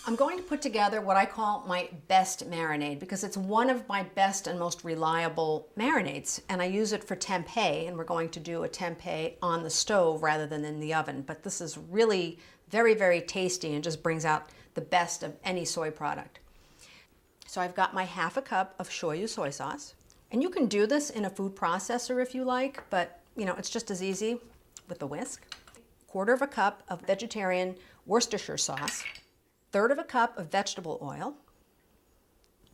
I'm going to put together what I call my best marinade because it's one of my best and most reliable marinades, and I use it for tempeh, and we're going to do a tempeh on the stove rather than in the oven. But this is really very, very tasty and just brings out the best of any soy product. So I've got my half a cup of shoyu soy sauce, and you can do this in a food processor if you like, but you know, it's just as easy with the whisk. 1/4 cup of vegetarian Worcestershire sauce, 1/3 cup of vegetable oil,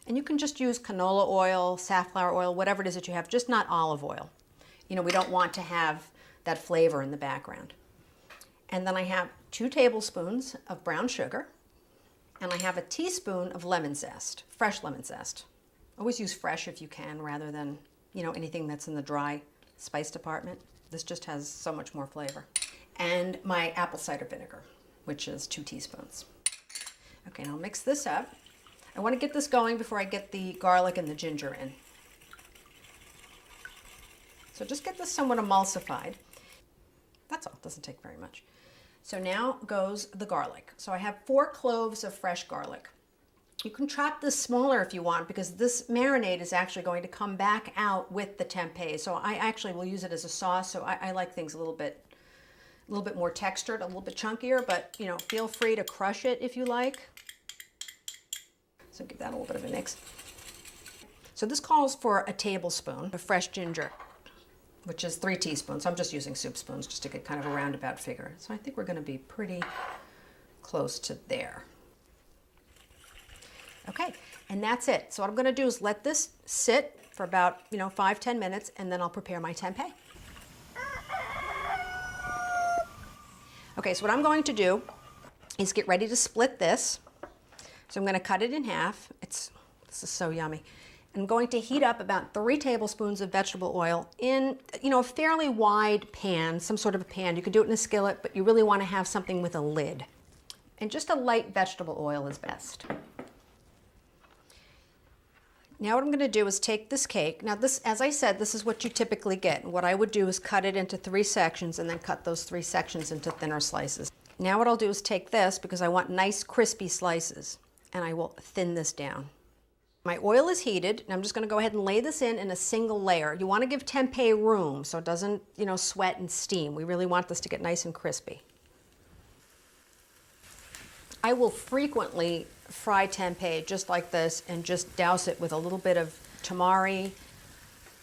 and you can just use canola oil, safflower oil, whatever it is that you have, just not olive oil. You know, we don't want to have that flavor in the background. And then I have 2 tablespoons of brown sugar, and I have a teaspoon of lemon zest, fresh lemon zest. Always use fresh if you can, rather than, you know, anything that's in the dry spice department. This just has so much more flavor. And my apple cider vinegar, which is 2 teaspoons. Okay, now I'll mix this up. I want to get this going before I get the garlic and the ginger in. So just get this somewhat emulsified. That's all, it doesn't take very much. So now goes the garlic. So I have 4 cloves of fresh garlic. You can chop this smaller if you want, because this marinade is actually going to come back out with the tempeh. So I actually will use it as a sauce, so I like things a little bit more textured, a little bit chunkier, but you know, feel free to crush it if you like. So give that a little bit of a mix. So this calls for a tablespoon of fresh ginger, which is 3 teaspoons. I'm just using soup spoons just to get kind of a roundabout figure. So I think we're going to be pretty close to there. Okay, and that's it. So what I'm going to do is let this sit for about 5-10 minutes, and then I'll prepare my tempeh. Okay, so what I'm going to do is get ready to split this. So I'm going to cut it in half. This is so yummy. I'm going to heat up about 3 tablespoons of vegetable oil in, a fairly wide pan, some sort of a pan. You could do it in a skillet, but you really want to have something with a lid. And just a light vegetable oil is best. Now what I'm going to do is take this cake. Now this, as I said, this is what you typically get. What I would do is cut it into 3 sections and then cut those 3 sections into thinner slices. Now what I'll do is take this, because I want nice crispy slices, and I will thin this down. My oil is heated, and I'm just going to go ahead and lay this in a single layer. You want to give tempeh room so it doesn't, sweat and steam. We really want this to get nice and crispy. I will frequently fry tempeh just like this and just douse it with a little bit of tamari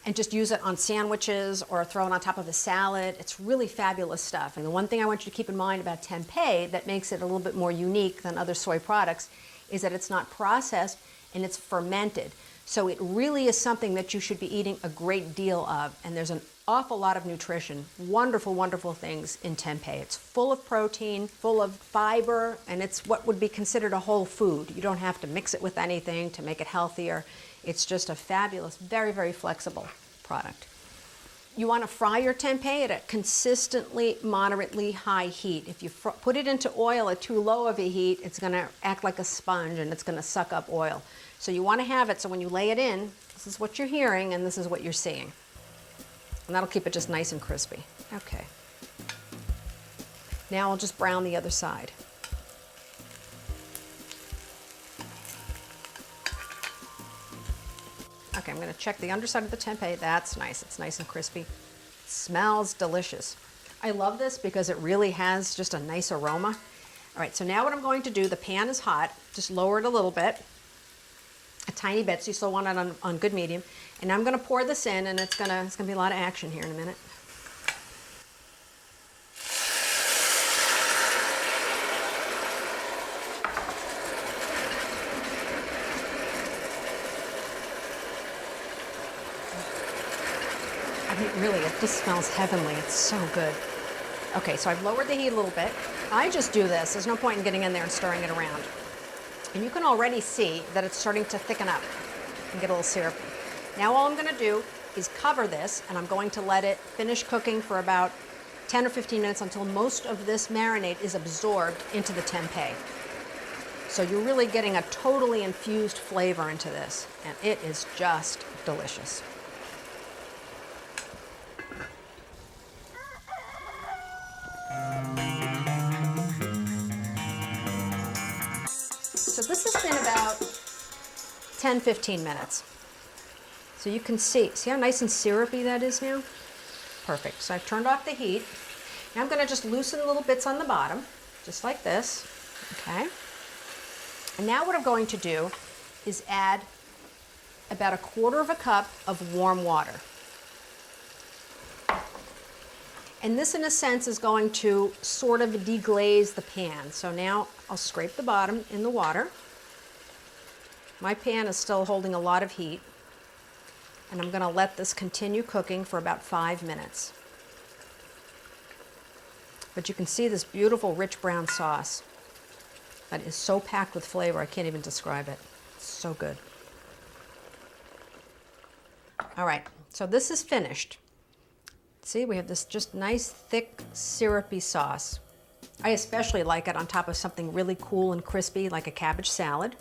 and just use it on sandwiches or throw it on top of a salad. It's really fabulous stuff. And the one thing I want you to keep in mind about tempeh that makes it a little bit more unique than other soy products is that it's not processed and it's fermented. So it really is something that you should be eating a great deal of. And there's an awful lot of nutrition, wonderful, wonderful things in tempeh. It's full of protein, full of fiber, and it's what would be considered a whole food. You don't have to mix it with anything to make it healthier. It's just a fabulous, very, very flexible product. You want to fry your tempeh at a consistently, moderately high heat. If you put it into oil at too low of a heat, it's going to act like a sponge and it's going to suck up oil. So you want to have it so when you lay it in, this is what you're hearing and this is what you're seeing. And that'll keep it just nice and crispy. Okay. Now I'll just brown the other side. Okay, I'm going to check the underside of the tempeh. That's nice. It's nice and crispy. It smells delicious. I love this because it really has just a nice aroma. All right, so now what I'm going to do, the pan is hot. Just lower it a little bit, a tiny bit, so you still want it on good medium. And I'm going to pour this in, and it's going to be a lot of action here in a minute. I mean, really, it just smells heavenly. It's so good. Okay, so I've lowered the heat a little bit. I just do this. There's no point in getting in there and stirring it around. And you can already see that it's starting to thicken up and get a little syrupy. Now all I'm going to do is cover this, and I'm going to let it finish cooking for about 10 or 15 minutes until most of this marinade is absorbed into the tempeh. So you're really getting a totally infused flavor into this, and it is just delicious. So this has been about 10-15 minutes. So you can see how nice and syrupy that is now? Perfect. So I've turned off the heat. Now I'm going to just loosen little bits on the bottom, just like this. Okay. And now what I'm going to do is add about 1/4 cup of warm water. And this, in a sense, is going to sort of deglaze the pan. So now I'll scrape the bottom in the water. My pan is still holding a lot of heat. And I'm going to let this continue cooking for about 5 minutes. But you can see this beautiful rich brown sauce that is so packed with flavor, I can't even describe it. It's so good. All right, so this is finished. See, we have this just nice, thick, syrupy sauce. I especially like it on top of something really cool and crispy, like a cabbage salad.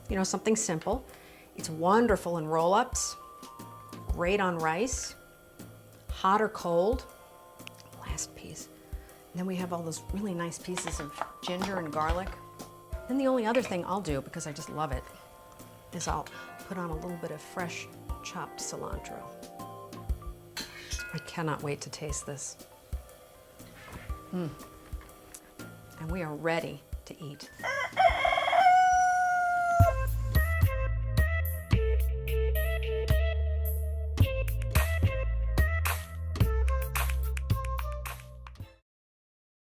You know, something simple. It's wonderful in roll-ups, great on rice, hot or cold. Last piece. And then we have all those really nice pieces of ginger and garlic. Then the only other thing I'll do, because I just love it, is I'll put on a little bit of fresh chopped cilantro. I cannot wait to taste this. And we are ready to eat.